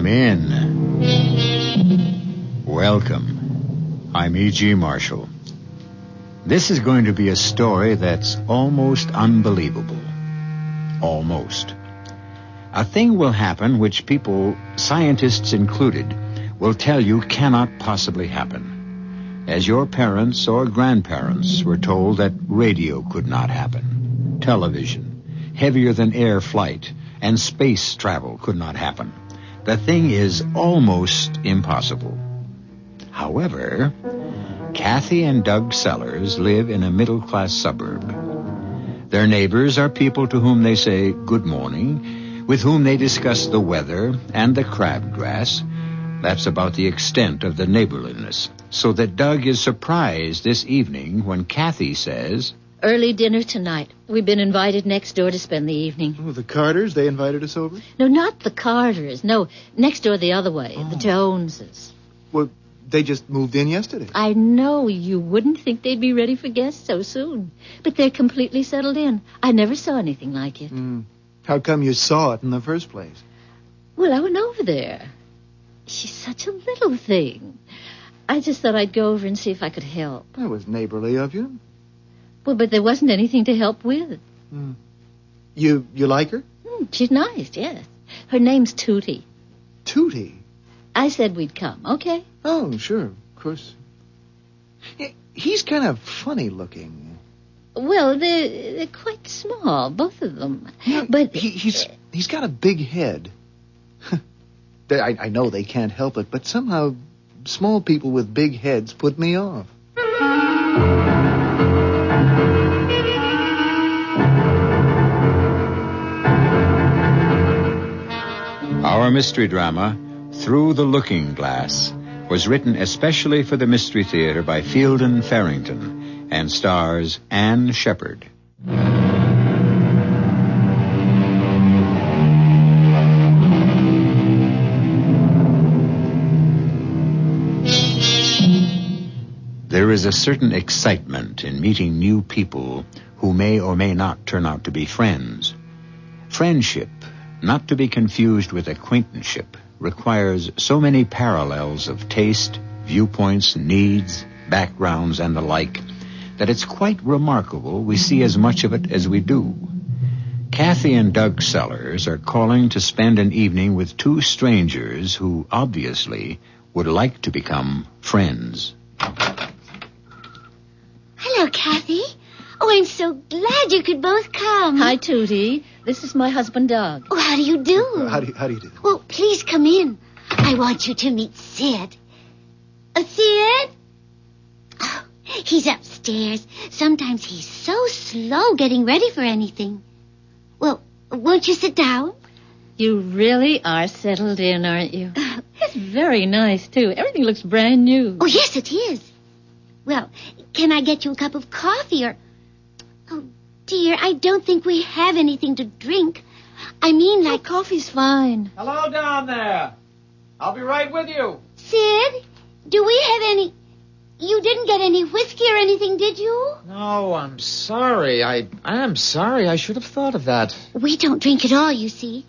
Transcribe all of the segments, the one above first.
Come in. Welcome. I'm E.G. Marshall. This is going to be a story that's almost unbelievable. Almost. A thing will happen which people, scientists included, will tell you cannot possibly happen. As your parents or grandparents were told that radio could not happen, television, heavier-than-air flight, and space travel could not happen. The thing is almost impossible. However, Kathy and Doug Sellers live in a middle-class suburb. Their neighbors are people to whom they say good morning, with whom they discuss the weather and the crabgrass. That's about the extent of the neighborliness. So that Doug is surprised this evening when Kathy says, "Early dinner tonight. We've been invited next door to spend the evening." Oh, the Carters, they invited us over? No, not the Carters. No, next door the other way, the Joneses. Well, they just moved in yesterday. I know you wouldn't think they'd be ready for guests so soon, but they're completely settled in. I never saw anything like it. How come you saw it in the first place? Well, I went over there. She's such a little thing. I just thought I'd go over and see if I could help. That was neighborly of you. Well, but there wasn't anything to help with. You like her? She's nice, yes. Her name's Tootie. Tootie? I said we'd come, okay? Oh, sure, of course. He's kind of funny looking. Well, they're quite small, both of them. Yeah, but he's got a big head. I know they can't help it, but somehow small people with big heads put me off. Our mystery drama, Through the Looking Glass, was written especially for the Mystery Theater by Fielden Farrington and stars Anne Shepard. There is a certain excitement in meeting new people who may or may not turn out to be friends. Friendship, not to be confused with acquaintanceship, requires so many parallels of taste, viewpoints, needs, backgrounds, and the like, that it's quite remarkable we see as much of it as we do. Kathy and Doug Sellers are calling to spend an evening with two strangers who, obviously, would like to become friends. Hello, Kathy. Oh, I'm so glad you could both come. Hi, Tootie. This is my husband, Doug. Oh, how do you do? How do you do? Well, please come in. I want you to meet Sid. Sid? Oh, he's upstairs. Sometimes he's so slow getting ready for anything. Well, won't you sit down? You really are settled in, aren't you? It's very nice, too. Everything looks brand new. Oh, yes, it is. Well, can I get you a cup of coffee or... Oh, dear, I don't think we have anything to drink. I mean, like... coffee's fine. Hello down there. I'll be right with you. Sid, do we have any... You didn't get any whiskey or anything, did you? No, I'm sorry. I am sorry. I should have thought of that. We don't drink at all, you see.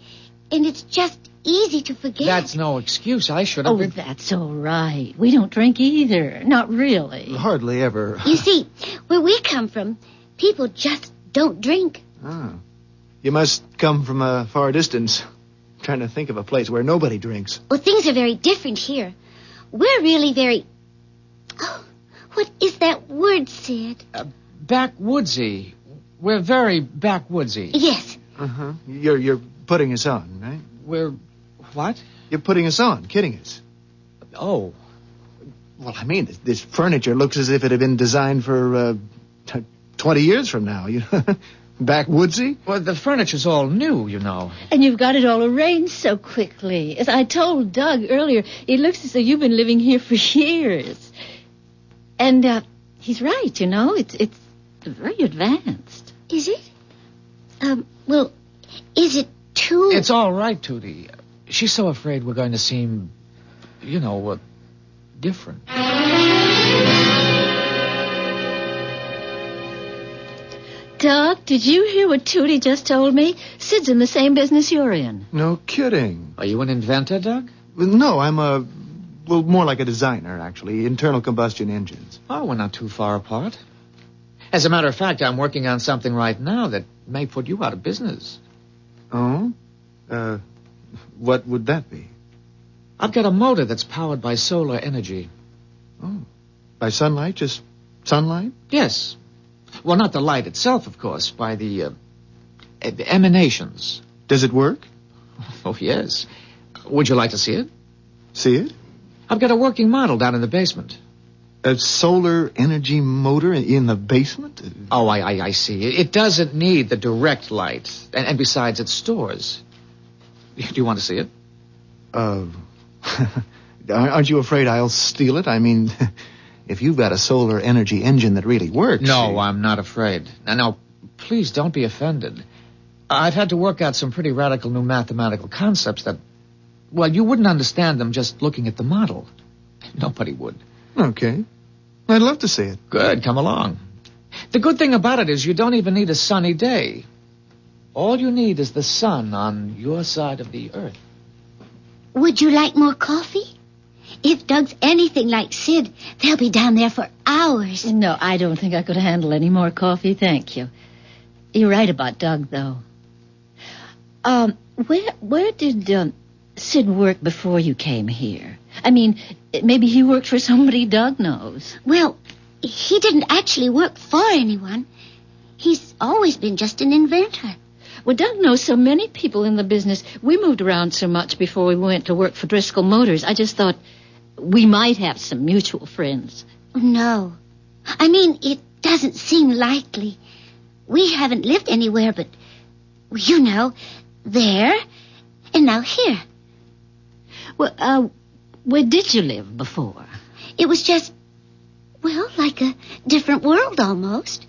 And it's just easy to forget. That's no excuse. I should have Oh, that's all right. We don't drink either. Not really. Hardly ever. You see, where we come from, people just don't drink. Ah. You must come from a far distance. Trying to think of a place where nobody drinks. Well, things are very different here. We're really very... Oh, what is that word, Sid? Backwoodsy. We're very backwoodsy. Yes. Uh-huh. You're putting us on, right? We're... What? You're putting us on, kidding us. Oh. Well, I mean, this furniture looks as if it had been designed for 20 years from now. Backwoodsy? Well, the furniture's all new, you know. And you've got it all arranged so quickly. As I told Doug earlier, it looks as though you've been living here for years. And he's right, you know. It's very advanced. Is it? Well, is it too... It's all right, Tootie. She's so afraid we're going to seem, different. Doug, did you hear what Tootie just told me? Sid's in the same business you're in. No kidding. Are you an inventor, Doug? No, I'm more like a designer, actually. Internal combustion engines. Oh, we're not too far apart. As a matter of fact, I'm working on something right now that may put you out of business. Oh? What would that be? I've got a motor that's powered by solar energy. Oh. By sunlight? Just sunlight? Yes. Well, not the light itself, of course, by the emanations. Does it work? Oh, yes. Would you like to see it? See it? I've got a working model down in the basement. A solar energy motor in the basement? Oh, I see. It doesn't need the direct light. And besides, it stores. Do you want to see it? Aren't you afraid I'll steal it? I mean, if you've got a solar energy engine that really works... No, I'm not afraid. Now, please don't be offended. I've had to work out some pretty radical new mathematical concepts that, well, you wouldn't understand them just looking at the model. Nobody would. Okay. I'd love to see it. Good, come along. The good thing about it is you don't even need a sunny day. All you need is the sun on your side of the earth. Would you like more coffee? If Doug's anything like Sid, they'll be down there for hours. No, I don't think I could handle any more coffee, thank you. You're right about Doug, though. Where did Sid work before you came here? I mean, maybe he worked for somebody Doug knows. Well, he didn't actually work for anyone. He's always been just an inventor. Well, Doug knows so many people in the business. We moved around so much before we went to work for Driscoll Motors. I just thought we might have some mutual friends. No. I mean, it doesn't seem likely. We haven't lived anywhere but, you know, there and now here. Well, where did you live before? It was just, well, like a different world almost.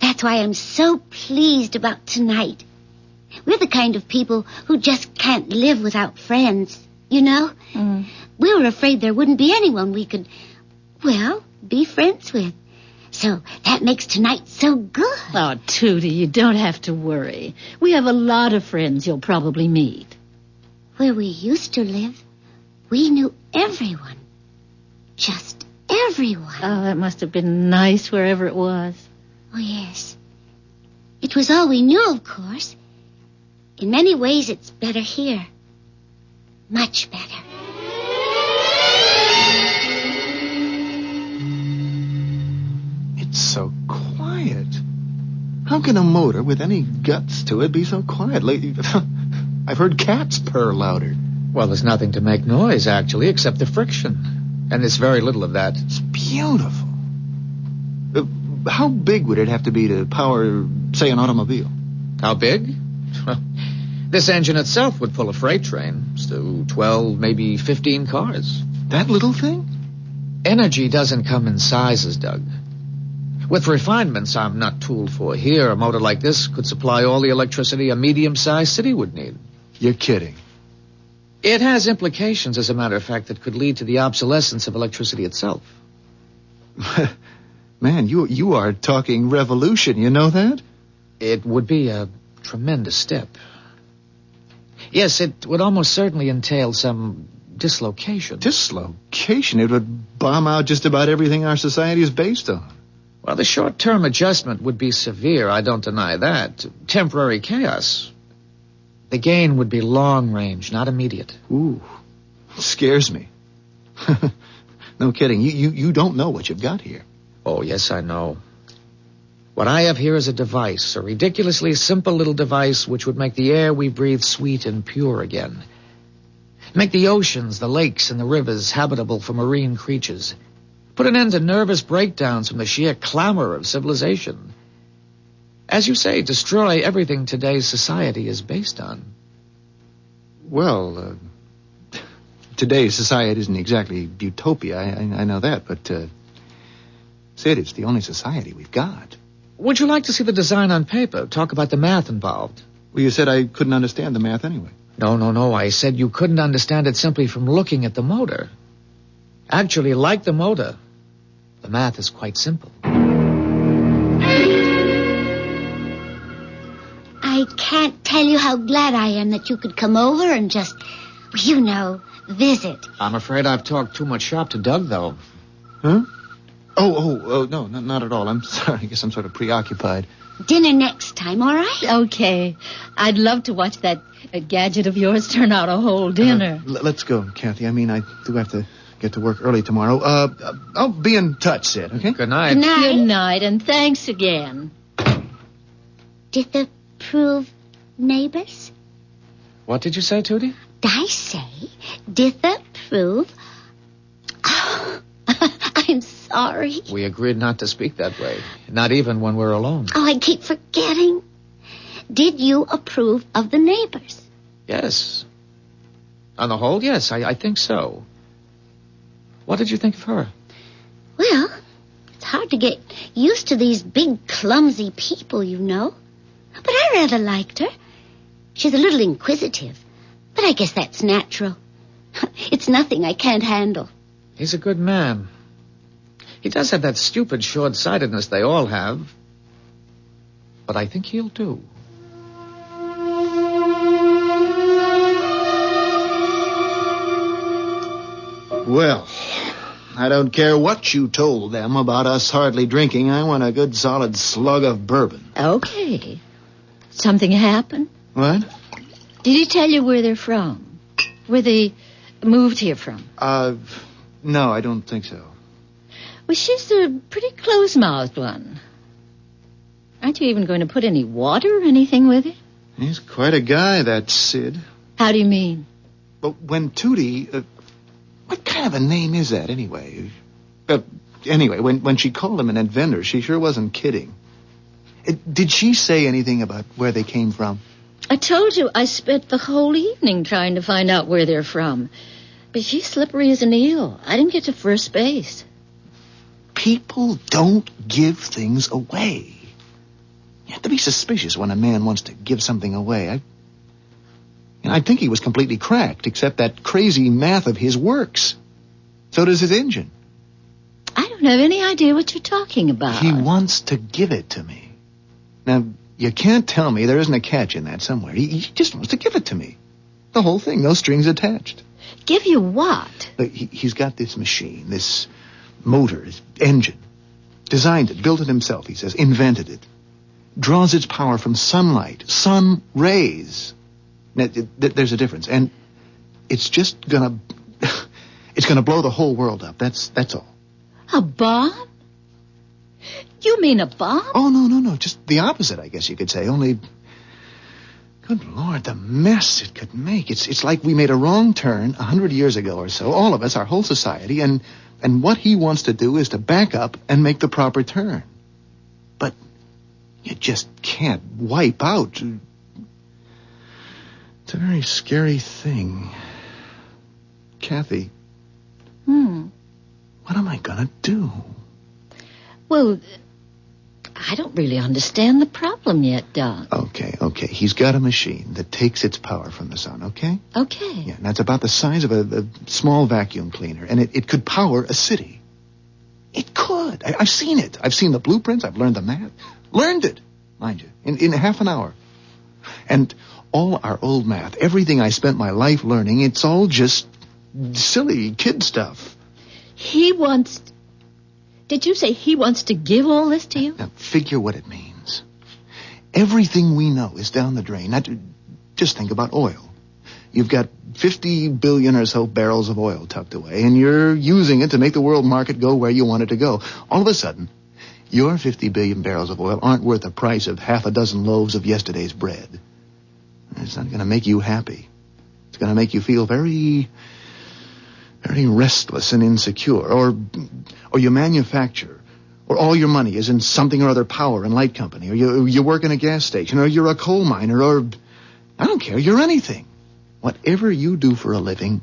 That's why I'm so pleased about tonight. We're the kind of people who just can't live without friends, you know? Mm. We were afraid there wouldn't be anyone we could, well, be friends with. So that makes tonight so good. Oh, Tootie, you don't have to worry. We have a lot of friends you'll probably meet. Where we used to live, we knew everyone. Just everyone. Oh, that must have been nice wherever it was. Oh, yes. It was all we knew, of course. In many ways, it's better here. Much better. It's so quiet. How can a motor with any guts to it be so quiet? I've heard cats purr louder. Well, there's nothing to make noise, actually, except the friction. And there's very little of that. It's beautiful. How big would it have to be to power, say, an automobile? How big? Well, this engine itself would pull a freight train. So 12, maybe 15 cars. That little thing? Energy doesn't come in sizes, Doug. With refinements I'm not tooled for here, a motor like this could supply all the electricity a medium-sized city would need. You're kidding. It has implications, as a matter of fact, that could lead to the obsolescence of electricity itself. Man, you are talking revolution, you know that? It would be a tremendous step. Yes, it would almost certainly entail some dislocation. Dislocation? It would bomb out just about everything our society is based on. Well, the short-term adjustment would be severe, I don't deny that. Temporary chaos. The gain would be long-range, not immediate. Ooh, scares me. No kidding. You don't know what you've got here. Oh, yes, I know. What I have here is a device, a ridiculously simple little device which would make the air we breathe sweet and pure again. Make the oceans, the lakes, and the rivers habitable for marine creatures. Put an end to nervous breakdowns from the sheer clamor of civilization. As you say, destroy everything today's society is based on. Well, today's society isn't exactly utopia, I know that, but, Sid, it's the only society we've got. Would you like to see the design on paper? Talk about the math involved. Well, you said I couldn't understand the math anyway. No. I said you couldn't understand it simply from looking at the motor. Actually, like the motor, the math is quite simple. I can't tell you how glad I am that you could come over and just You know, visit. I'm afraid I've talked too much shop to Doug, though. Huh? Oh, no, not at all. I'm sorry. I guess I'm sort of preoccupied. Dinner next time, all right? Okay. I'd love to watch that gadget of yours turn out a whole dinner. Let's go, Kathy. I mean, I do have to get to work early tomorrow. I'll be in touch, Sid, okay? Good night. Good night. Good night, and thanks again. Disapprove neighbors? What did you say, Tootie? I say disapprove. Oh, I'm sorry. We agreed not to speak that way. Not even when we're alone. Oh, I keep forgetting. Did you approve of the neighbors? Yes. On the whole, yes, I think so. What did you think of her? Well, it's hard to get used to these big, clumsy people, you know. But I rather liked her. She's a little inquisitive, but I guess that's natural. It's nothing I can't handle. He's a good man. He does have that stupid short-sightedness they all have. But I think he'll do. Well, I don't care what you told them about us hardly drinking. I want a good solid slug of bourbon. Okay. Something happened? What? Did he tell you where they're from? Where they moved here from? No, I don't think so. Well, she's a pretty close-mouthed one. Aren't you even going to put any water or anything with it? He's quite a guy, that Sid. How do you mean? But when Tootie... what kind of a name is that, anyway? Anyway, when she called him an inventor, she sure wasn't kidding. Did she say anything about where they came from? I told you I spent the whole evening trying to find out where they're from. But she's slippery as an eel. I didn't get to first base. People don't give things away. You have to be suspicious when a man wants to give something away. I think he was completely cracked, except that crazy math of his works. So does his engine. I don't have any idea what you're talking about. He wants to give it to me. Now, you can't tell me there isn't a catch in that somewhere. He just wants to give it to me. The whole thing, no strings attached. Give you what? Look, he's got this machine, this motor, this engine. Designed it, built it himself, he says, invented it. Draws its power from sunlight, sun rays. Now, there's a difference, and it's just gonna... it's gonna blow the whole world up, that's all. A bomb? You mean a bomb? Oh, no, just the opposite, I guess you could say, only... Good Lord, the mess it could make. It's like we made a wrong turn 100 years ago or so, all of us, our whole society, and what he wants to do is to back up and make the proper turn. But you just can't wipe out. It's a very scary thing. Kathy. What am I gonna do? Well, I don't really understand the problem yet, Doug. Okay. He's got a machine that takes its power from the sun, okay? Okay. Yeah, and that's about the size of a small vacuum cleaner, and it could power a city. It could. I've seen it. I've seen the blueprints. I've learned the math. Learned it, mind you, in half an hour. And all our old math, everything I spent my life learning, it's all just silly kid stuff. Did you say he wants to give all this to you? Now, figure what it means. Everything we know is down the drain. Just think about oil. You've got 50 billion or so barrels of oil tucked away, and you're using it to make the world market go where you want it to go. All of a sudden, your 50 billion barrels of oil aren't worth the price of half a dozen loaves of yesterday's bread. It's not going to make you happy. It's going to make you feel very, very restless and insecure. Or you manufacture, or all your money is in something or other power and light company, or you work in a gas station, or you're a coal miner, or I don't care, you're anything. Whatever you do for a living,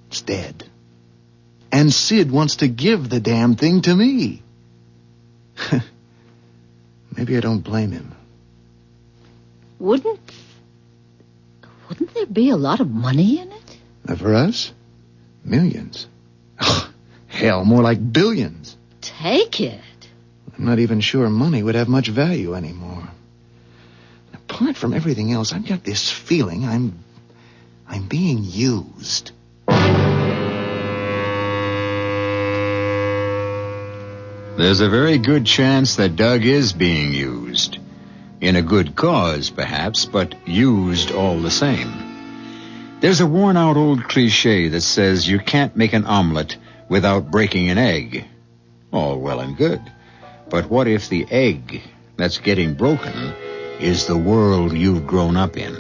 it's dead. And Sid wants to give the damn thing to me. Maybe I don't blame him. Wouldn't there be a lot of money in it? For us? Millions. Oh, hell, more like billions. Take it. I'm not even sure money would have much value anymore. Apart from everything else, I've got this feeling I'm I'm being used. There's a very good chance that Doug is being used. In a good cause, perhaps, but used all the same. There's a worn-out old cliché that says you can't make an omelet without breaking an egg. All well and good. But what if the egg that's getting broken is the world you've grown up in,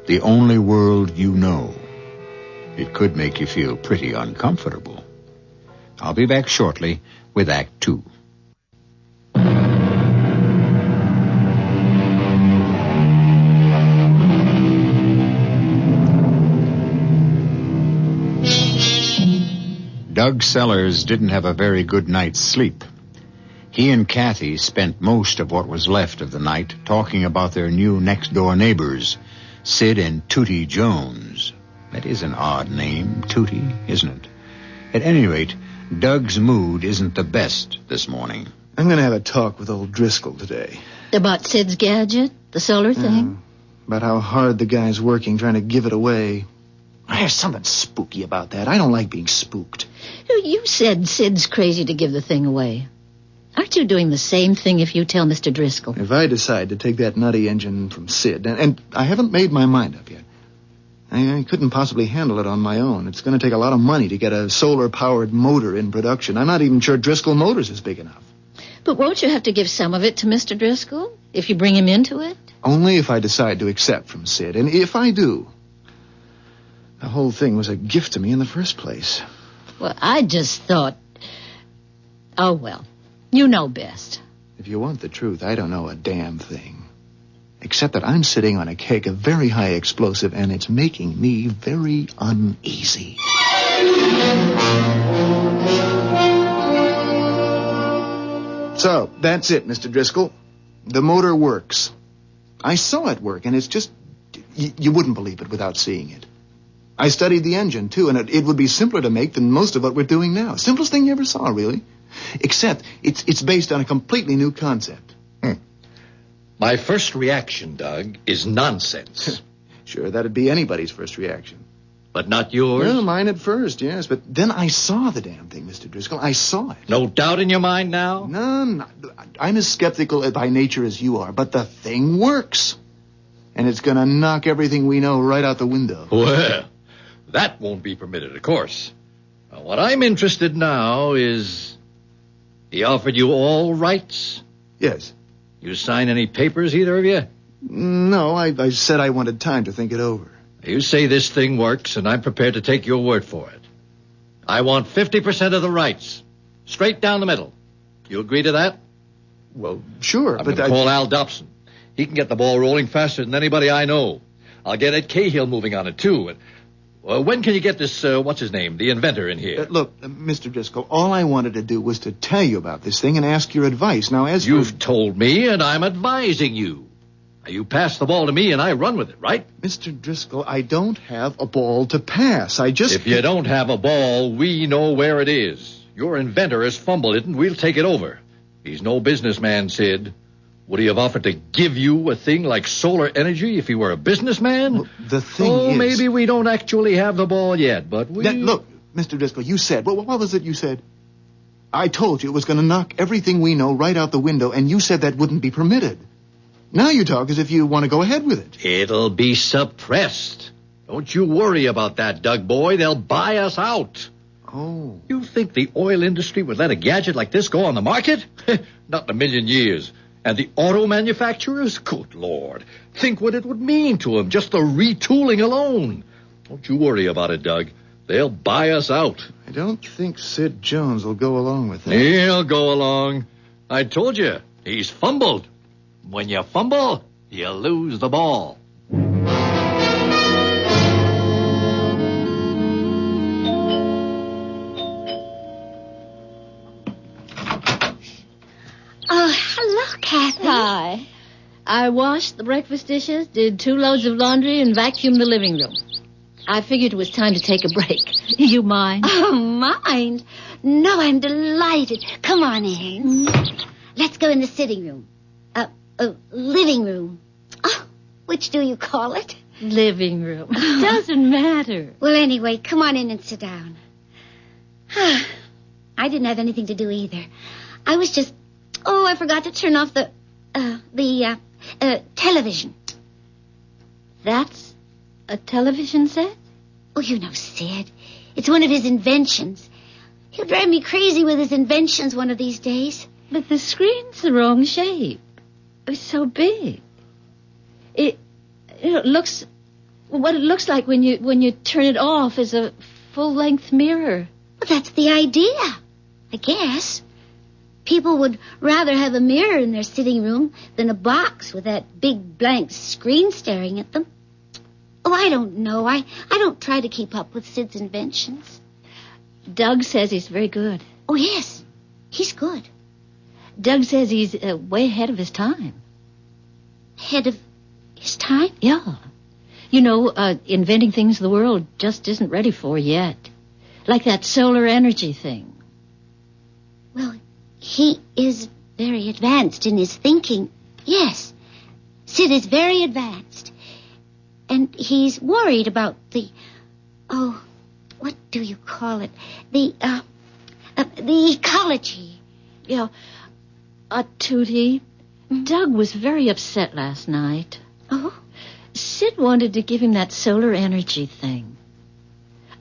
the only world you know? It could make you feel pretty uncomfortable. I'll be back shortly with Act 2. Doug Sellers didn't have a very good night's sleep. He and Kathy spent most of what was left of the night talking about their new next-door neighbors, Sid and Tootie Jones. That is an odd name, Tootie, isn't it? At any rate, Doug's mood isn't the best this morning. I'm going to have a talk with old Driscoll today. About Sid's gadget, the solar thing? About how hard the guy's working trying to give it away. There's something spooky about that. I don't like being spooked. You said Sid's crazy to give the thing away. Aren't you doing the same thing if you tell Mr. Driscoll? If I decide to take that nutty engine from Sid, and I haven't made my mind up yet. I couldn't possibly handle it on my own. It's going to take a lot of money to get a solar-powered motor in production. I'm not even sure Driscoll Motors is big enough. But won't you have to give some of it to Mr. Driscoll if you bring him into it? Only if I decide to accept from Sid. And if I do, the whole thing was a gift to me in the first place. Well, I just thought... Oh, well, you know best. If you want the truth, I don't know a damn thing. Except that I'm sitting on a keg of very high explosive, and it's making me very uneasy. So, that's it, Mr. Driscoll. The motor works. I saw it work, and it's just... You wouldn't believe it without seeing it. I studied the engine, too, and it would be simpler to make than most of what we're doing now. Simplest thing you ever saw, really. Except it's based on a completely new concept. My first reaction, Doug, is nonsense. Sure, that'd be anybody's first reaction. But not yours? Well, mine at first, yes. But then I saw the damn thing, Mr. Driscoll. I saw it. No doubt in your mind now? No, I'm as skeptical by nature as you are. But the thing works. And it's going to knock everything we know right out the window. Well, that won't be permitted, of course. Now, what I'm interested now is... He offered you all rights? Yes. You sign any papers, either of you? No, I said I wanted time to think it over. You say this thing works, and I'm prepared to take your word for it. I want 50% of the rights. Straight down the middle. You agree to that? Well, sure, I'm but going to call Al Dobson. He can get the ball rolling faster than anybody I know. I'll get Ed Cahill moving on it, too. And, when can you get this, what's his name, the inventor in here? Look, Mr. Driscoll, all I wanted to do was to tell you about this thing and ask your advice. Now, as You've told me, and I'm advising you. Now, you pass the ball to me, and I run with it, right? Mr. Driscoll, I don't have a ball to pass. If you don't have a ball, we know where it is. Your inventor has fumbled it, and we'll take it over. He's no businessman, Sid. Would he have offered to give you a thing like solar energy if he were a businessman? Well, the thing is... maybe we don't actually have the ball yet, but we... Look, Mr. Driscoll, you said... What was it you said? I told you it was going to knock everything we know right out the window, and you said that wouldn't be permitted. Now you talk as if you want to go ahead with it. It'll be suppressed. Don't you worry about that, Doug boy. They'll buy us out. Oh. You think the oil industry would let a gadget like this go on the market? Not in a million years. And the auto manufacturers? Good Lord. Think what it would mean to them, just the retooling alone. Don't you worry about it, Doug. They'll buy us out. I don't think Sid Jones will go along with that. He'll go along. I told you, he's fumbled. When you fumble, you lose the ball. Oh, hello, Kathy. Hi. I washed the breakfast dishes, did 2 loads of laundry, and vacuumed the living room. I figured it was time to take a break. You mind? Oh, mind? No, I'm delighted. Come on in. Let's go in the sitting room. Living room. Oh, which do you call it? living room. It doesn't matter. Well, anyway, come on in and sit down. I didn't have anything to do either. I was just... Oh, I forgot to turn off the television. That's a television set? Oh, you know Sid. It's one of his inventions. He'll drive me crazy with his inventions one of these days. But the screen's the wrong shape. It's so big. It looks... What it looks like when you turn it off is a full-length mirror. Well, that's the idea, I guess. People would rather have a mirror in their sitting room than a box with that big blank screen staring at them. Oh, I don't know. I don't try to keep up with Sid's inventions. Doug says he's very good. Oh, yes. He's good. Doug says he's way ahead of his time. Ahead of his time? Yeah. You know, inventing things the world just isn't ready for yet. Like that solar energy thing. Well, he is very advanced in his thinking. Yes. Sid is very advanced. And he's worried about what do you call it? The ecology. Yeah. Tootie, Doug was very upset last night. Oh? Sid wanted to give him that solar energy thing.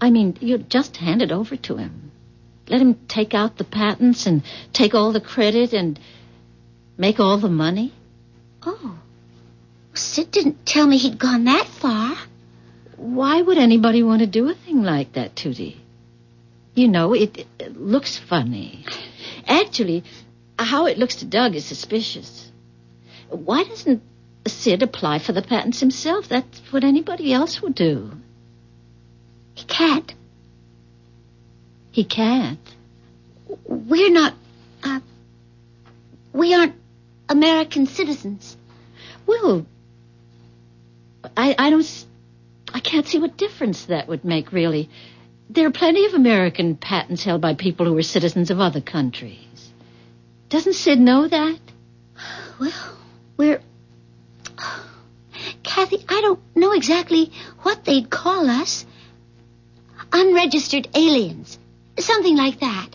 I mean, you just hand it over to him. Let him take out the patents and take all the credit and make all the money. Oh. Sid didn't tell me he'd gone that far. Why would anybody want to do a thing like that, Tootie? You know, it looks funny. Actually, how it looks to Doug is suspicious. Why doesn't Sid apply for the patents himself? That's what anybody else would do. He can't. He can't? We aren't American citizens. Well, I can't see what difference that would make, really. There are plenty of American patents held by people who are citizens of other countries. Doesn't Sid know that? Well, Kathy, I don't know exactly what they'd call us. Unregistered aliens. Something like that.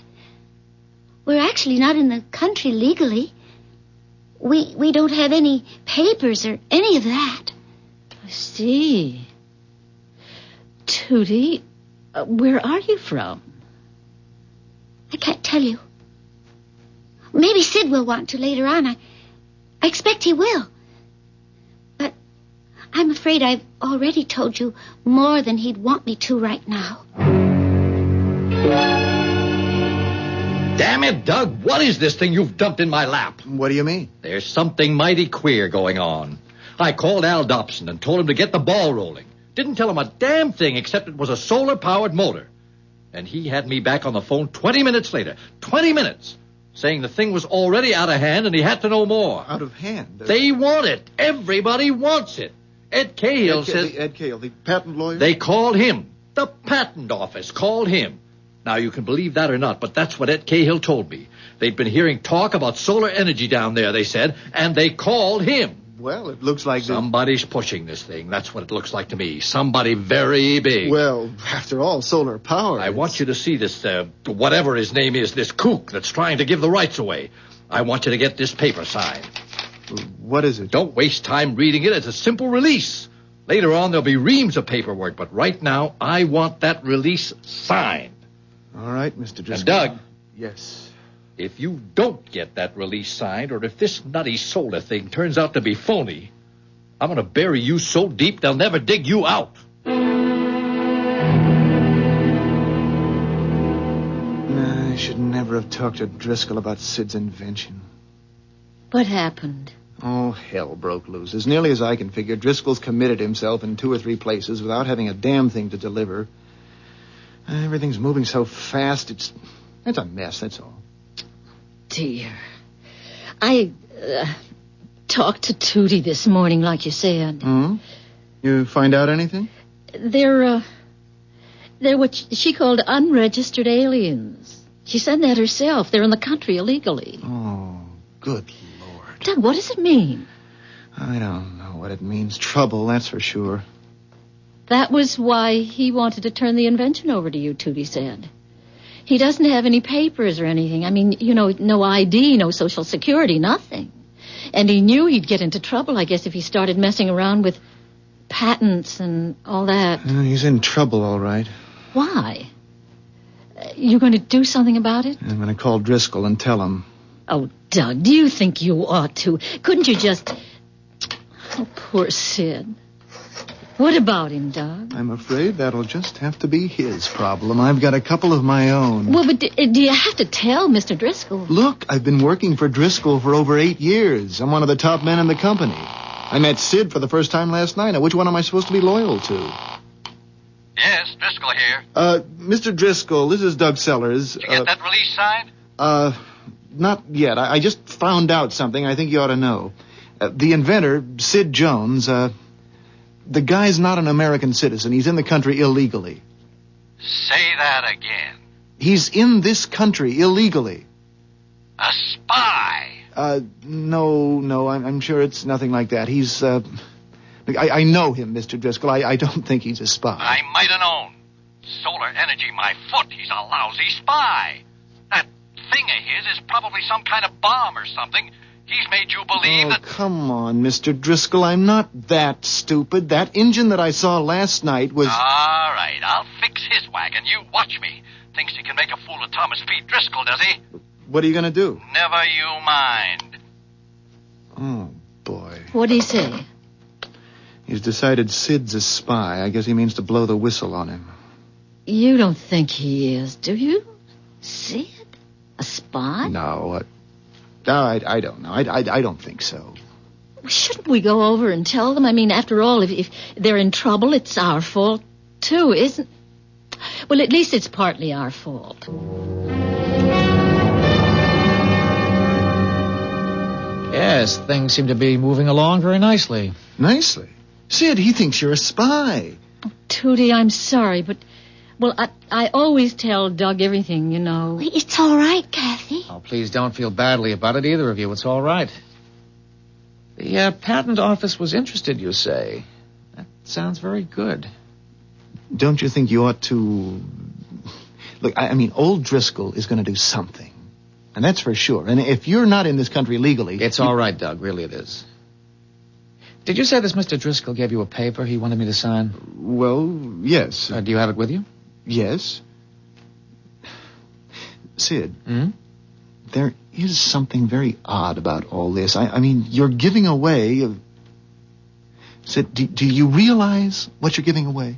We're actually not in the country legally. We don't have any papers or any of that. I see. Tootie, where are you from? I can't tell you. Maybe Sid will want to later on. I expect he will. But I'm afraid I've already told you more than he'd want me to right now. Damn it, Doug, what is this thing you've dumped in my lap? What do you mean? There's something mighty queer going on. I called Al Dobson and told him to get the ball rolling. Didn't tell him a damn thing except it was a solar-powered motor. And he had me back on the phone 20 minutes later. 20 minutes! Saying the thing was already out of hand and he had to know more. Out of hand? They want it. Everybody wants it. Ed Cahill says... Ed Cahill, the patent lawyer? They called him. The patent office called him. Now, you can believe that or not, but that's what Ed Cahill told me. They'd been hearing talk about solar energy down there, they said, and they called him. Well, it looks like... Somebody's pushing this thing. That's what it looks like to me. Somebody very big. Well, after all, solar power... I want you to see this, whatever his name is, this kook that's trying to give the rights away. I want you to get this paper signed. What is it? Don't waste time reading it. It's a simple release. Later on, there'll be reams of paperwork, but right now, I want that release signed. All right, Mr. Driscoll. And Doug. Yes? If you don't get that release signed, or if this nutty solar thing turns out to be phony, I'm going to bury you so deep they'll never dig you out. I should never have talked to Driscoll about Sid's invention. What happened? Oh, hell broke loose. As nearly as I can figure, Driscoll's committed himself in 2 or 3 places without having a damn thing to deliver. Everything's moving so fast, it's a mess, that's all. Dear. I talked to Tootie this morning, like you said. Hmm? You find out anything? They're what she called unregistered aliens. She said that herself. They're in the country illegally. Oh, good Lord. Doug, what does it mean? I don't know what it means. Trouble, that's for sure. That was why he wanted to turn the invention over to you, Tootie said. He doesn't have any papers or anything. I mean, no ID, no Social Security, nothing. And he knew he'd get into trouble, I guess, if he started messing around with patents and all that. He's in trouble, all right. Why? You going to do something about it? I'm going to call Driscoll and tell him. Oh, Doug, do you think you ought to? Couldn't you just... Oh, poor Sid. What about him, Doug? I'm afraid that'll just have to be his problem. I've got a couple of my own. Well, but do you have to tell Mr. Driscoll? Look, I've been working for Driscoll for over 8 years. I'm one of the top men in the company. I met Sid for the first time last night. Now, which one am I supposed to be loyal to? Yes, Driscoll here. Mr. Driscoll, this is Doug Sellers. Did you get that release signed? Not yet. I just found out something I think you ought to know. The inventor, Sid Jones, the guy's not an American citizen. He's in the country illegally. Say that again. He's in this country illegally. A spy? No, I'm sure it's nothing like that. He's, I know him, Mr. Driscoll. I don't think he's a spy. I might have known. Solar energy, my foot. He's a lousy spy. That thing of his is probably some kind of bomb or something. He's made you believe that... Come on, Mr. Driscoll. I'm not that stupid. That engine that I saw last night was... All right, I'll fix his wagon. You watch me. Thinks he can make a fool of Thomas P. Driscoll, does he? What are you going to do? Never you mind. Oh, boy. What'd he say? He's decided Sid's a spy. I guess he means to blow the whistle on him. You don't think he is, do you? Sid? A spy? No, I don't know. I don't think so. Shouldn't we go over and tell them? I mean, after all, if they're in trouble, it's our fault, too, isn't... Well, at least it's partly our fault. Yes, things seem to be moving along very nicely. Nicely? Sid, he thinks you're a spy. Oh, Tootie, I'm sorry, but... Well, I always tell Doug everything, you know. It's all right, Kathy. Oh, please don't feel badly about it, either of you. It's all right. The patent office was interested, you say. That sounds very good. Don't you think you ought to... Look, I mean, old Driscoll is going to do something. And that's for sure. And if you're not in this country legally... It's all right, Doug. Really it is. Did you say this Mr. Driscoll gave you a paper he wanted me to sign? Well, yes. Do you have it with you? Yes. Sid, Hmm? there is something very odd about all this. I mean, you're giving away... Sid, do you realize what you're giving away?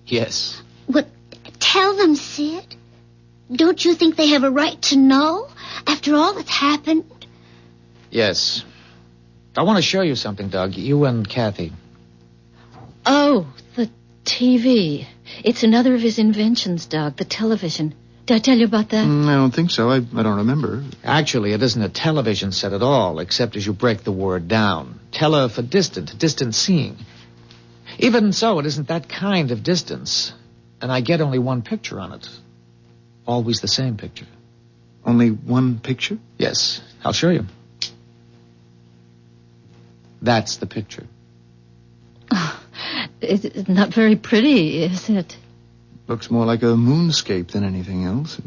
Yes. What? Tell them, Sid. Don't you think they have a right to know after all that's happened? Yes. I want to show you something, Doug. You and Kathy. Oh, the TV. It's another of his inventions, Doug, the television. Did I tell you about that? I don't think so. I don't remember. Actually, it isn't a television set at all, except as you break the word down. Tele for distant seeing. Even so, it isn't that kind of distance. And I get only one picture on it. Always the same picture. Only one picture? Yes, I'll show you. That's the picture. Oh, it's not very pretty, is it? Looks more like a moonscape than anything else.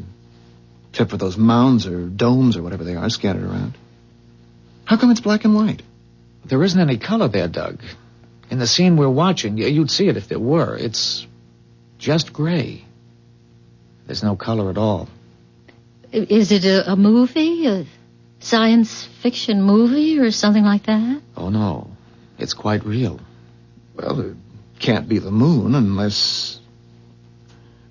Except for those mounds or domes or whatever they are scattered around. How come it's black and white? There isn't any color there, Doug. In the scene we're watching, you'd see it if there were. It's just gray. There's no color at all. Is it a movie? A science fiction movie or something like that? Oh, no. It's quite real. Well, it can't be the moon unless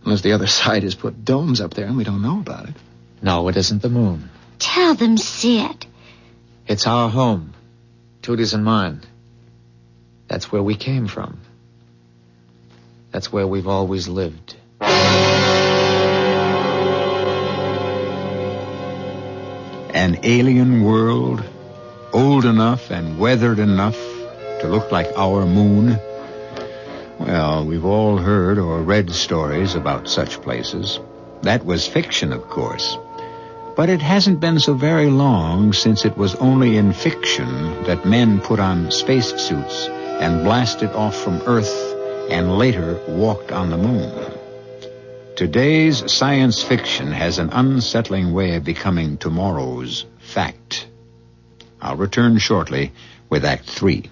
the other side has put domes up there and we don't know about it. No, it isn't the moon. Tell them, Sid. It's our home. Tootie's and mine. That's where we came from. That's where we've always lived. An alien world, old enough and weathered enough to look like our moon. Well, we've all heard or read stories about such places. That was fiction, of course. But it hasn't been so very long since it was only in fiction that men put on spacesuits and blasted off from Earth and later walked on the moon. Today's science fiction has an unsettling way of becoming tomorrow's fact. I'll return shortly with Act 3.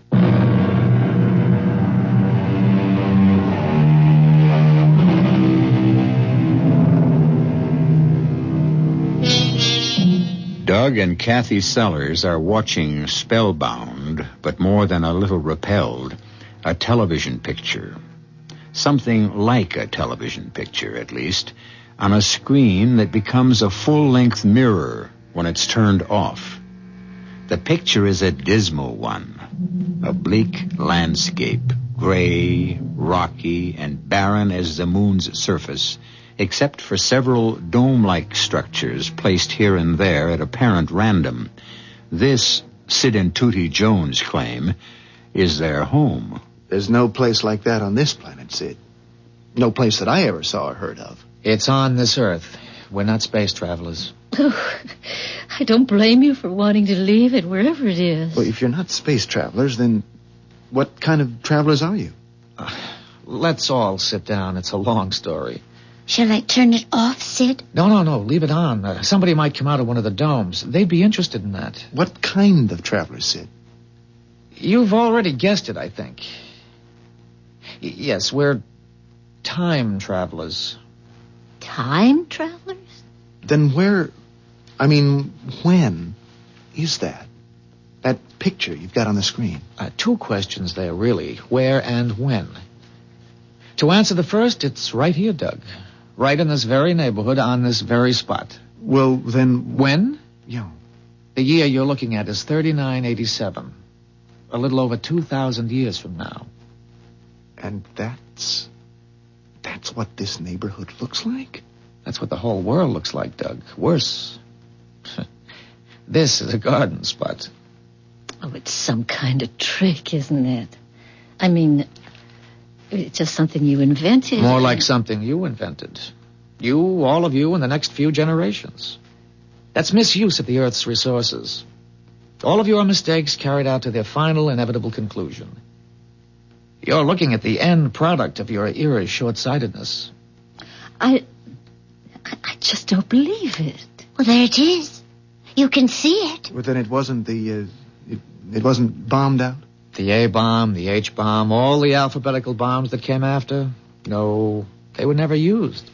Doug and Kathy Sellers are watching spellbound, but more than a little repelled, a television picture. Something like a television picture, at least, on a screen that becomes a full-length mirror when it's turned off. The picture is a dismal one, a bleak landscape, gray, rocky, and barren as the moon's surface, except for several dome-like structures placed here and there at apparent random. This, Sid and Tootie Jones claim, is their home. There's no place like that on this planet, Sid. No place that I ever saw or heard of. It's on this Earth. We're not space travelers. Oh, I don't blame you for wanting to leave it, wherever it is. Well, if you're not space travelers, then what kind of travelers are you? Let's all sit down. It's a long story. Shall I turn it off, Sid? No. Leave it on. Somebody might come out of one of the domes. They'd be interested in that. What kind of travelers, Sid? You've already guessed it, I think. Yes, we're time travelers. Time travelers? Then when is that? That picture you've got on the screen. Two questions there, really. Where and when? To answer the first, it's right here, Doug. Right in this very neighborhood, on this very spot. Well, then... When? Yeah. The year you're looking at is 3987. A little over 2,000 years from now. And that's what this neighborhood looks like? That's what the whole world looks like, Doug. Worse. This is a garden spot. Oh, it's some kind of trick, isn't it? I mean, it's just something you invented. More like something you invented. You, all of you, in the next few generations. That's misuse of the Earth's resources. All of your mistakes carried out to their final, inevitable conclusion. You're looking at the end product of your era's short-sightedness. I just don't believe it. Well, there it is. You can see it. Well, then it wasn't it wasn't bombed out? The A-bomb, the H-bomb, all the alphabetical bombs that came after? No, they were never used.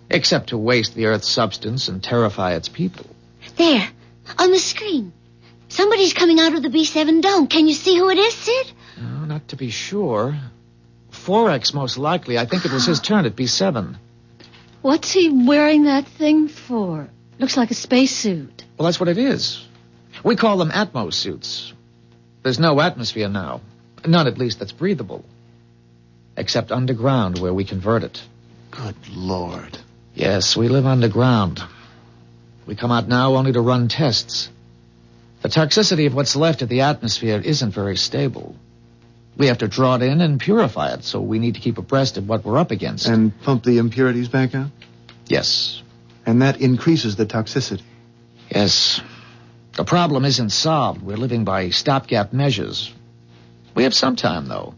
Except to waste the Earth's substance and terrify its people. There, on the screen. Somebody's coming out of the B7 dome. Can you see who it is, Sid? No, not to be sure. Forex, most likely. I think it was his turn at B7. What's he wearing that thing for? Looks like a spacesuit. Well, that's what it is. We call them Atmos suits. There's no atmosphere now. None, at least, that's breathable. Except underground, where we convert it. Good Lord. Yes, we live underground. We come out now only to run tests. The toxicity of what's left of the atmosphere isn't very stable. We have to draw it in and purify it, so we need to keep abreast of what we're up against. And pump the impurities back out? Yes. And that increases the toxicity? Yes. The problem isn't solved. We're living by stopgap measures. We have some time, though.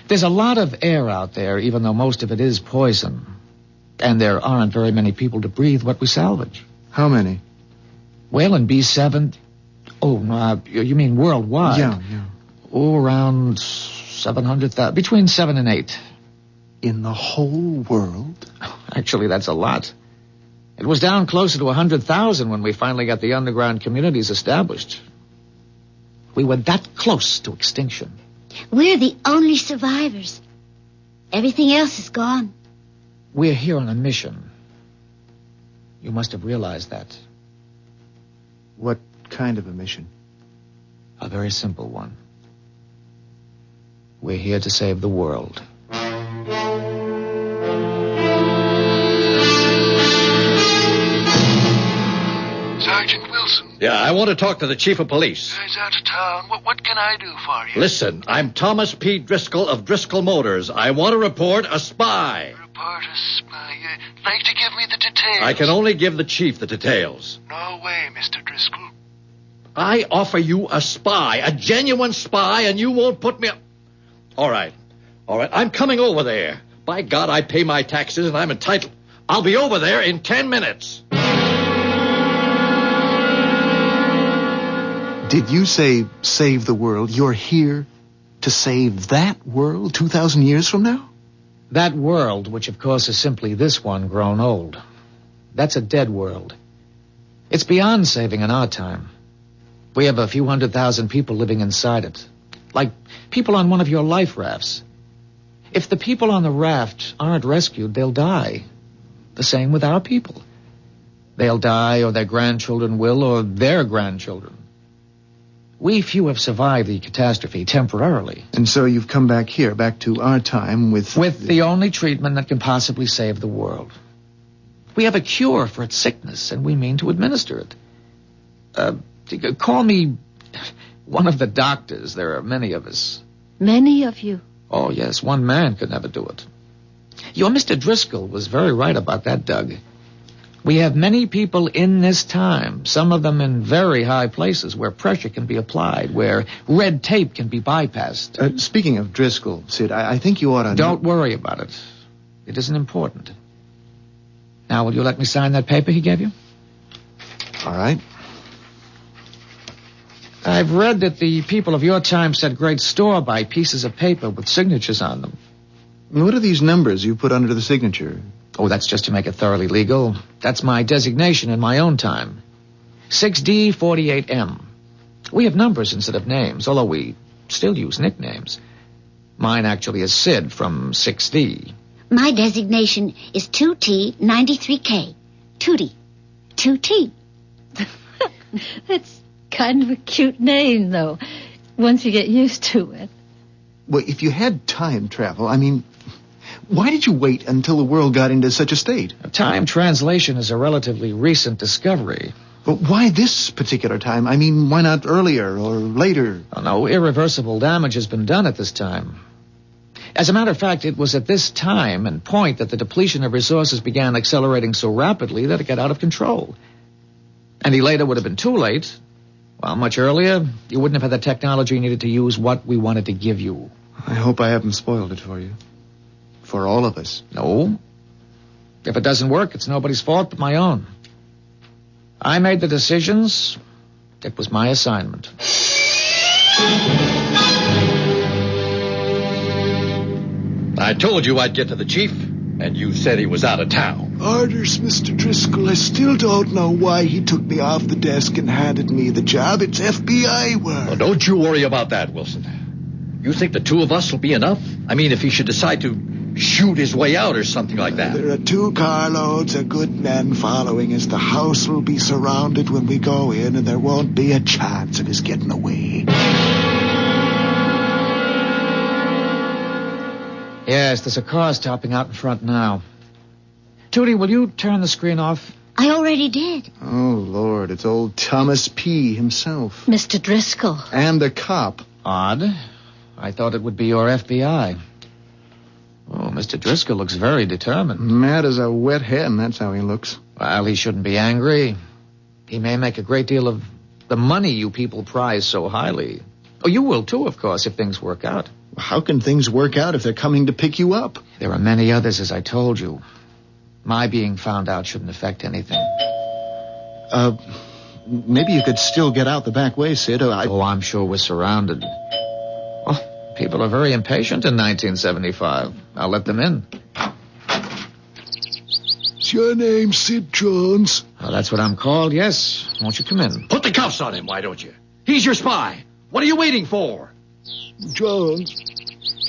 There's a lot of air out there, even though most of it is poison. And there aren't very many people to breathe what we salvage. How many? Well, in B7... Oh, no, you mean worldwide? Yeah. Oh, around 700,000. Between 7 and 8. In the whole world? Actually, that's a lot. It was down closer to 100,000 when we finally got the underground communities established. We were that close to extinction. We're the only survivors. Everything else is gone. We're here on a mission. You must have realized that. What kind of a mission? A very simple one. We're here to save the world. Sergeant Wilson. Yeah, I want to talk to the chief of police. Guy's out of town. What can I do for you? Listen, I'm Thomas P. Driscoll of Driscoll Motors. I want to report a spy. Report a spy. Like to give me the details? I can only give the chief the details. No way, Mr. Driscoll. I offer you a spy, a genuine spy, and you won't put me... All right. All right, I'm coming over there. By God, I pay my taxes and I'm entitled. I'll be over there in 10 minutes. Did you say save the world? You're here to save that world 2,000 years from now? That world, which of course is simply this one grown old. That's a dead world. It's beyond saving in our time. We have a few 100,000 people living inside it. Like people on one of your life rafts. If the people on the raft aren't rescued, they'll die. The same with our people. They'll die, or their grandchildren will, or their grandchildren. We few have survived the catastrophe temporarily. And so you've come back here, back to our time with... With the only treatment that can possibly save the world. We have a cure for its sickness, and we mean to administer it. Call me one of the doctors. There are many of us. Many of you? Oh, yes, one man could never do it. Your Mr. Driscoll was very right about that, Doug. We have many people in this time, some of them in very high places where pressure can be applied, where red tape can be bypassed. Speaking of Driscoll, Sid, I think you ought to... Don't worry about it. It isn't important. Now, will you let me sign that paper he gave you? All right. I've read that the people of your time set great store by pieces of paper with signatures on them. What are these numbers you put under the signature? Oh, that's just to make it thoroughly legal. That's my designation in my own time. 6D48M. We have numbers instead of names, although we still use nicknames. Mine actually is Sid from 6D. My designation is 2T93K. Tootie. 2T. That's kind of a cute name, though, once you get used to it. Well, if you had time travel, I mean, why did you wait until the world got into such a state? Time translation is a relatively recent discovery. But why this particular time? I mean, why not earlier or later? Oh, no, irreversible damage has been done at this time. As a matter of fact, it was at this time and point that the depletion of resources began accelerating so rapidly that it got out of control. Any later would have been too late. Well, much earlier, you wouldn't have had the technology needed to use what we wanted to give you. I hope I haven't spoiled it for you. For all of us. No. If it doesn't work, it's nobody's fault but my own. I made the decisions. It was my assignment. I told you I'd get to the chief, and you said he was out of town. Orders, Mr. Driscoll. I still don't know why he took me off the desk and handed me the job. It's FBI work. Well, don't you worry about that, Wilson. You think the two of us will be enough? I mean, if he should decide to shoot his way out or something like that. There are 2 carloads of good men following us. The house will be surrounded when we go in, and there won't be a chance of his getting away. Yes, there's a car stopping out in front now. Tootie, will you turn the screen off? I already did. Oh, Lord, it's old Thomas P. himself. Mr. Driscoll. And a cop. Odd. I thought it would be your FBI. Oh, Mr. Driscoll looks very determined. Mad as a wet hen, that's how he looks. Well, he shouldn't be angry. He may make a great deal of the money you people prize so highly. Oh, you will too, of course, if things work out. How can things work out if they're coming to pick you up? There are many others, as I told you. My being found out shouldn't affect anything. Maybe you could still get out the back way, Sid. Oh, I'm sure we're surrounded. Oh, people are very impatient in 1975. I'll let them in. Is your name Sid Jones? Oh, that's what I'm called, yes. Won't you come in? Put the cuffs on him, why don't you? He's your spy. What are you waiting for? Jones,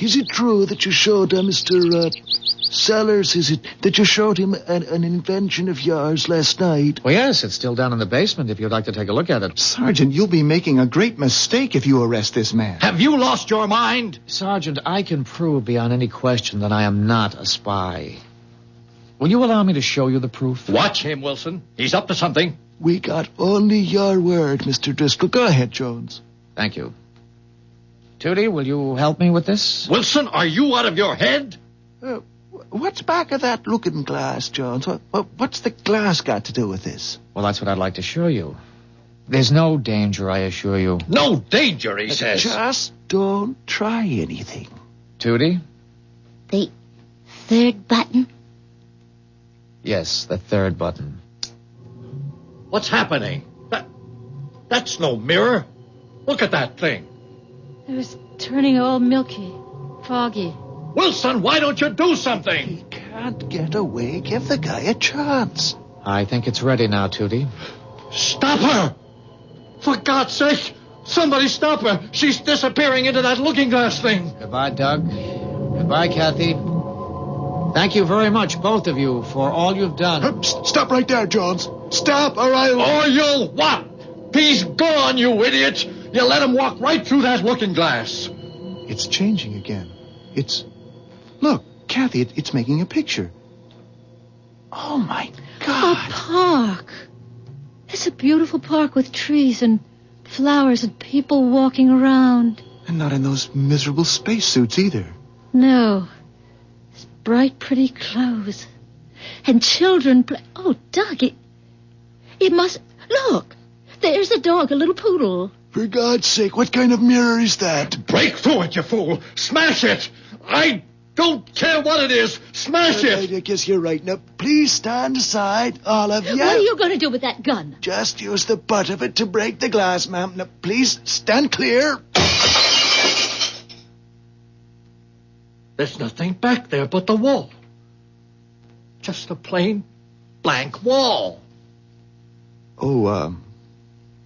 is it true that you showed Mr. Sellers, is it that you showed him an invention of yours last night? Well, yes, it's still down in the basement if you'd like to take a look at it. Sergeant, you'll be making a great mistake if you arrest this man. Have you lost your mind? Sergeant, I can prove beyond any question that I am not a spy. Will you allow me to show you the proof? Watch him, Wilson. He's up to something. We got only your word, Mr. Driscoll. Go ahead, Jones. Thank you. Tootie, will you help me with this? Wilson, are you out of your head? What's back of that looking glass, Jones? What's the glass got to do with this? Well, that's what I'd like to show you. There's no danger, I assure you. No danger, he says. Just don't try anything. Tootie, The third button? Yes, the third button. What's happening? That's no mirror. Look at that thing. It was turning all milky, foggy. Wilson, why don't you do something? He can't get away. Give the guy a chance. I think it's ready now, Tootie. Stop her! For God's sake, somebody stop her. She's disappearing into that looking glass thing. Goodbye, Doug. Goodbye, Kathy. Thank you very much, both of you, for all you've done. Stop right there, Jones. Stop, or I'll... Or you'll what? He's gone, you idiot! You let him walk right through that looking glass. It's changing again. Look, Kathy, it's making a picture. Oh, my God. A park. It's a beautiful park with trees and flowers and people walking around. And not in those miserable spacesuits either. No. It's bright, pretty clothes. And children play... Oh, Doug, it must... Look, there's a dog, a little poodle. For God's sake, what kind of mirror is that? Break through it, you fool! Smash it! I don't care what it is! Smash it! I guess you're right. Now, please stand aside, all of you. What are you going to do with that gun? Just use the butt of it to break the glass, ma'am. Now, please stand clear. There's nothing back there but the wall. Just a plain, blank wall. Oh,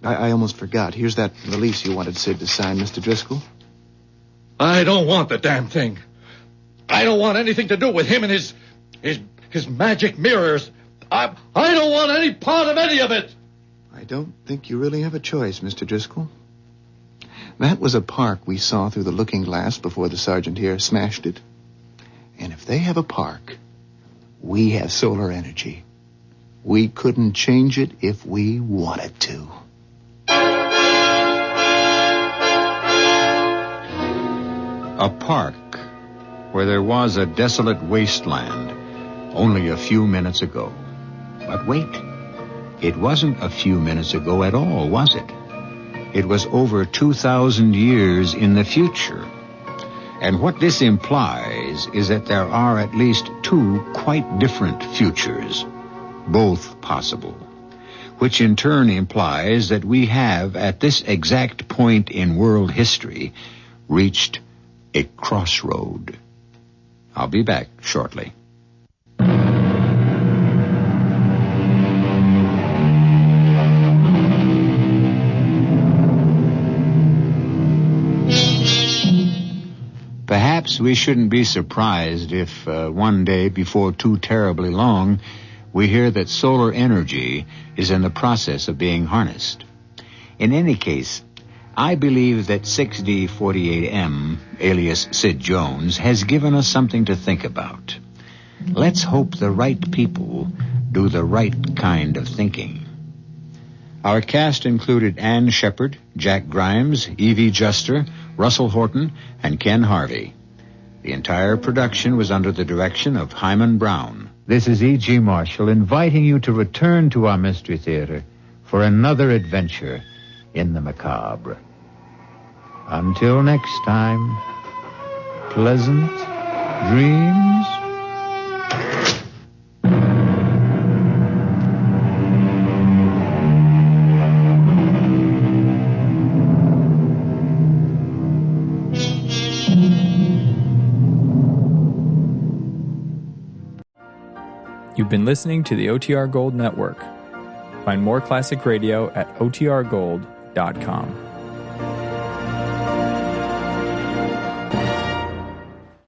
I almost forgot. Here's that release you wanted Sid to sign, Mr. Driscoll. I don't want the damn thing. I don't want anything to do with him and his magic mirrors. I don't want any part of any of it. I don't think you really have a choice, Mr. Driscoll. That was a park we saw through the looking glass before the sergeant here smashed it. And if they have a park, we have solar energy. We couldn't change it if we wanted to. A park where there was a desolate wasteland only a few minutes ago. But wait, it wasn't a few minutes ago at all, was it? It was over 2,000 years in the future. And what this implies is that there are at least two quite different futures, both possible, which in turn implies that we have, at this exact point in world history, reached a crossroad. I'll be back shortly. Perhaps we shouldn't be surprised if one day, before too terribly long, we hear that solar energy is in the process of being harnessed. In any case, I believe that 6D48M, alias Sid Jones, has given us something to think about. Let's hope the right people do the right kind of thinking. Our cast included Ann Shepard, Jack Grimes, Evie Juster, Russell Horton, and Ken Harvey. The entire production was under the direction of Hyman Brown. This is E.G. Marshall inviting you to return to our Mystery Theater for another adventure in the macabre. Until next time, pleasant dreams. You've been listening to the OTR Gold Network. Find more classic radio at otrgold.com.